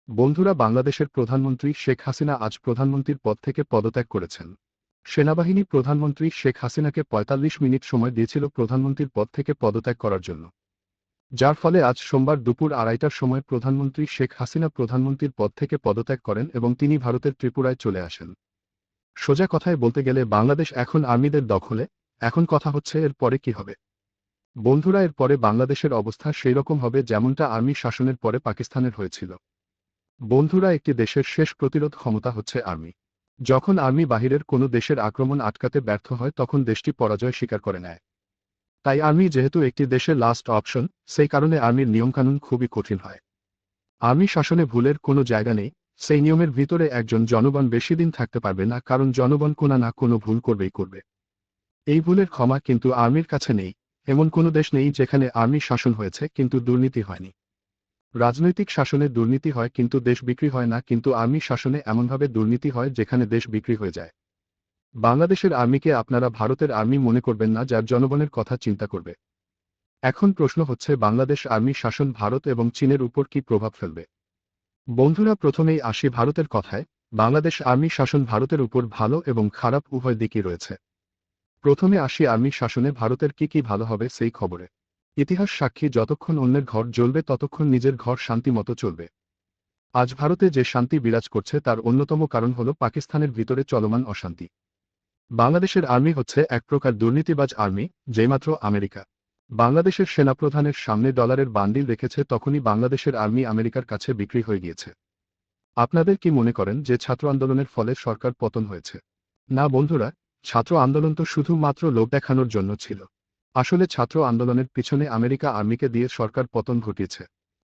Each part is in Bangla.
বন্ধুরা, বাংলাদেশের প্রধানমন্ত্রী শেখ হাসিনা আজ প্রধানমন্ত্রীর পদ থেকে পদত্যাগ করেছেন। সেনাবাহিনী প্রধানমন্ত্রী শেখ হাসিনাকে ৪৫ মিনিট সময় দিয়েছিল প্রধানমন্ত্রীর পদ থেকে পদত্যাগ করার জন্য, যার ফলে আজ সোমবার দুপুর ২:৩০টার সময় প্রধানমন্ত্রী শেখ হাসিনা প্রধানমন্ত্রীর পদ থেকে পদত্যাগ করেন এবং তিনি ভারতের ত্রিপুরায় চলে আসেন। সোজা কথায় বলতে গেলে বাংলাদেশ এখন আর্মিদের দখলে। এখন কথা হচ্ছে এর পরে কি হবে। বন্ধুরা, এর পরে বাংলাদেশের অবস্থা সেই রকম হবে যেমনটা আর্মি শাসনের পরে পাকিস্তানের হয়েছিল। বন্ধুরা, একটি দেশের শেষ প্রতিরোধ ক্ষমতা হচ্ছে আর্মি। যখন আর্মি বাহিরের কোনো দেশের আক্রমণ আটকাতে ব্যর্থ হয় তখন দেশটি পরাজয় স্বীকার করে নেয়। তাই আর্মি যেহেতু একটি দেশের লাস্ট অপশন, সেই কারণে আর্মির নিয়মকানুন খুবই কঠিন হয়। আর্মি শাসনে ভুলের কোনো জায়গা নেই। সেই নিয়মের ভিতরে একজন জনগণ বেশি দিন থাকতে পারবে না, কারণ জনগণ কোনো না কোনো ভুল করবেই করবে। এই ভুলের ক্ষমা কিন্তু আর্মির কাছে নেই। এমন কোনো দেশ নেই যেখানে আর্মি শাসন হয়েছে কিন্তু দুর্নীতি হয়নি। রাজনৈতিক শাসনে দুর্নীতি হয় কিন্তু দেশ বিক্রি হয় না, কিন্তু আর্মি শাসনে এমনভাবে দুর্নীতি হয় যেখানে দেশ বিক্রি হয়ে যায়। বাংলাদেশের আর্মিকে আপনারা ভারতের আর্মি মনে করবেন না, যার জনগণের কথা চিন্তা করবে। এখন প্রশ্ন হচ্ছে, বাংলাদেশ আর্মি শাসন ভারত এবং চীনের উপর কি প্রভাব ফেলবে। বন্ধুরা, প্রথমেই আসি ভারতের কথায়। বাংলাদেশ আর্মি শাসন ভারতের উপর ভালো এবং খারাপ উভয় দিকই রয়েছে। প্রথমে আসি আর্মি শাসনে ভারতের কি কি ভালো হবে সেই খবরে। ইতিহাস সাক্ষী, যতক্ষণ অন্যের ঘর জ্বলবে ততক্ষণ নিজের ঘর শান্তি মতো চলবে। আজ ভারতে যে শান্তি বিরাজ করছে তার অন্যতম কারণ হল পাকিস্তানের ভিতরে চলমান অশান্তি। বাংলাদেশের আর্মি হচ্ছে এক প্রকার দুর্নীতিবাজ আর্মি, যেমাত্র আমেরিকা বাংলাদেশের সেনাপ্রধানের সামনে ডলারের বান্ডিল রেখেছে তখনই বাংলাদেশের আর্মি আমেরিকার কাছে বিক্রি হয়ে গিয়েছে। আপনাদের কি মনে করেন যে ছাত্র আন্দোলনের ফলে সরকার পতন হয়েছে? না বন্ধুরা, ছাত্র আন্দোলন তো শুধুমাত্র লোক দেখানোর জন্য ছিল। আসলে ছাত্র আন্দোলনের পিছনে আমেরিকা আর্মিকে দিয়ে সরকার পতন ঘটিয়েছে।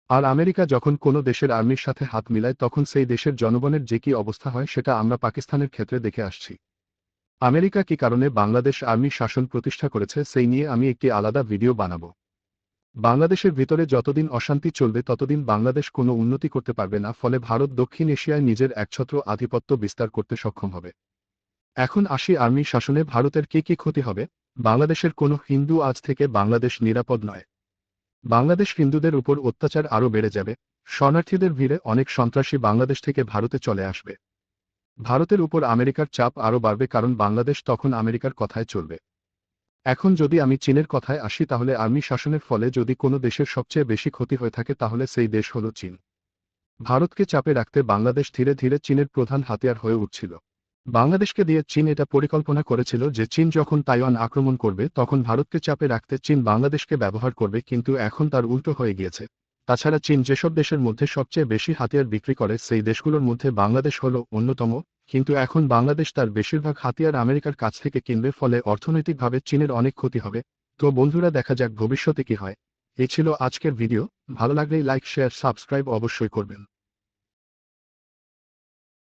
আর আমেরিকা যখন কোনো দেশের আর্মির সাথে হাত মিলায় তখন সেই দেশের জনগণের যে কি অবস্থা হয় সেটা আমরা পাকিস্তানের ক্ষেত্রে দেখে আসছি। আমেরিকা কি কারণে বাংলাদেশ আর্মি শাসন প্রতিষ্ঠা করেছে সেই নিয়ে আমি একটি আলাদা ভিডিও বানাবো। বাংলাদেশের ভিতরে যতদিন অশান্তি চলবে ততদিন বাংলাদেশ কোনো উন্নতি করতে পারবে না, ফলে ভারত দক্ষিণ এশিয়ায় নিজের একছত্র আধিপত্য বিস্তার করতে সক্ষম হবে। এখন আসি আর্মি শাসনে ভারতের কি কি ক্ষতি হবে। বাংলাদেশের কোনো হিন্দু আজ থেকে বাংলাদেশ নিরাপদ নয়। বাংলাদেশ হিন্দুদের উপর অত্যাচার আরও বেড়ে যাবে। শরণার্থীদের ভিড়ে অনেক সন্ত্রাসী বাংলাদেশ থেকে ভারতে চলে আসবে। ভারতের উপর আমেরিকার চাপ আরও বাড়বে, কারণ বাংলাদেশ তখন আমেরিকার কথায় চলবে। এখন যদি আমি চীনের কথায় আসি, তাহলে আর্মি শাসনের ফলে যদি কোনো দেশের সবচেয়ে বেশি ক্ষতি হয়ে থাকে তাহলে সেই দেশ হল চীন। ভারতকে চাপে রাখতে বাংলাদেশ ধীরে ধীরে চীনের প্রধান হাতিয়ার হয়ে উঠছিল। বাংলাদেশকে দিয়ে চীন এটা পরিকল্পনা করেছিল যে চীন যখন তাইওয়ান আক্রমণ করবে তখন ভারতকে চাপে রাখতে চীন বাংলাদেশকে ব্যবহার করবে, কিন্তু এখন তার উল্টো হয়ে গিয়েছে। তাছাড়া চীন যেসব দেশের মধ্যে সবচেয়ে বেশি হাতিয়ার বিক্রি করে সেই দেশগুলোর মধ্যে বাংলাদেশ হল অন্যতম, কিন্তু এখন বাংলাদেশ তার বেশিরভাগ হাতিয়ার আমেরিকার কাছ থেকে কিনবে, ফলে অর্থনৈতিকভাবে চীনের অনেক ক্ষতি হবে। তো বন্ধুরা, দেখা যাক ভবিষ্যতে কি হয়। এই ছিল আজকের ভিডিও। ভালো লাগলেই লাইক, শেয়ার, সাবস্ক্রাইব অবশ্যই করবেন।